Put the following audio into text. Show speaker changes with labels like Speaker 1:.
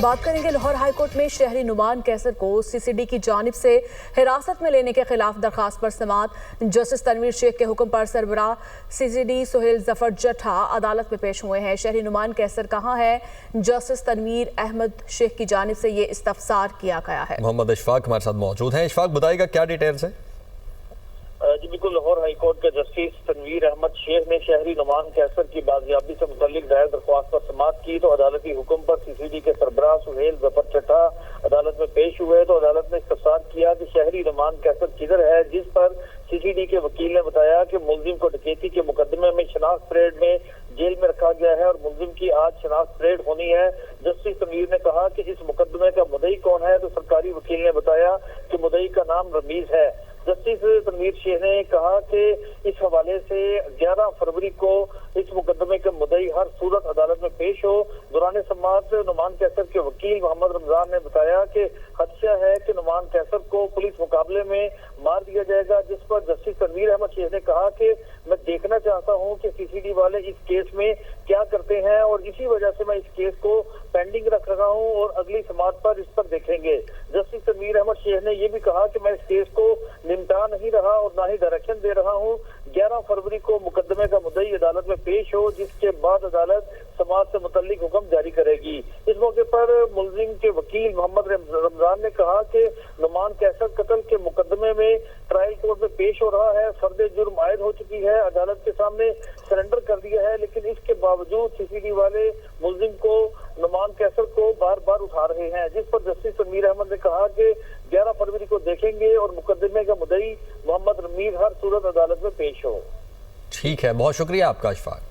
Speaker 1: बात करेंगे लाहौर हाईकोर्ट में शहरी नुमान कैसर को सीसीडी की जानिब से हिरासत में लेने के खिलाफ दरखास्त पर समाअत। जस्टिस तनवीर शेख के हुक्म पर सरबराह सीसीडी सुहेल जफर जट्ठा अदालत में पेश हुए हैं। शहरी नुमान कैसर कहाँ है? जस्टिस तनवीर अहमद शेख की जानिब से ये इस्तफसार किया गया है।
Speaker 2: मोहम्मद इशफाक हमारे साथ मौजूद हैं। इशफाक, बताइएगा क्या डिटेल्स है?
Speaker 3: जी बिल्कुल, लाहौर हाईकोर्ट के जस्टिस तनवीर अहमद शेख ने शहरी नुमान कैसर की बाजियाबी से मुतल्लिक दायर दरख्वास्त पर समाअत की तो अदालती हुक्म पर सीसीडी के सरबराह सुहेल जफर जट्ठा अदालत में पेश हुए तो अदालत ने इस्तफसार किया कि शहरी नुमान कैसर किधर है, जिस पर सीसीडी के वकील ने बताया कि मुलजिम को डकैती के मुकदमे में शनाख्त परेड में जेल में रखा गया है और मुलजिम की आज शनाख्त परेड होनी है। जस्टिस तनवीर ने कहा कि इस मुकदमे का मुद्दई कौन है, तो सरकारी वकील ने बताया कि मुद्दई का नाम रमीज है। जस्टिस तनवीर शेख ने कहा कि इस हवाले से 11 फरवरी को इस मुकदमे के मुद्दई हर सूरत अदालत में पेश हो। दौरान समाअत नुमान कैसर के वकील मोहम्मद रमजान ने बताया कि खदशा है कि नुमान कैसर को पुलिस मुकाबले में मार दिया जाएगा, जिस पर जस्टिस तनवीर अहमद शेख ने कहा कि मैं देखना चाहता हूं कि सीसीडी वाले इस केस में क्या करते हैं और इसी वजह से मैं इस केस को पेंडिंग रख रहा हूं और अगली समाअत पर इस पर देखेंगे। जस्टिस तनवीर अहमद शेख ने यह भी कहा कि मैं इस केस को निपटा नहीं रहा और ना ही डायरेक्शन दे रहा हूं। 11 फरवरी को मुकदमे का मुद्दई अदालत में पेश हो, जिसके बाद अदालत समाअत से मुतल्लिक हुक्म जारी करेगी। इस मौके पर मुलजिम के वकील मोहम्मद रमजान ने कहा कि नुमान कैसर कत्ल के मुकदमे में ट्रायल कोर्ट में पेश हो रहा है, फर्द जुर्म आयद हो चुकी है, अदालत के सामने सरेंडर कर दिया है, लेकिन इसके बावजूद सीसीडी वाले मुलजिम को नुमान कैसर को बार बार उठा रहे हैं, जिस पर जस्टिस तनवीर अहमद ने कहा कि 11 फरवरी को देखेंगे और मुकदमे का मुद्दई मोहम्मद रमीज हर सूरत अदालत में पेश हो।
Speaker 2: ठीक है, बहुत शुक्रिया आपका इशफाक।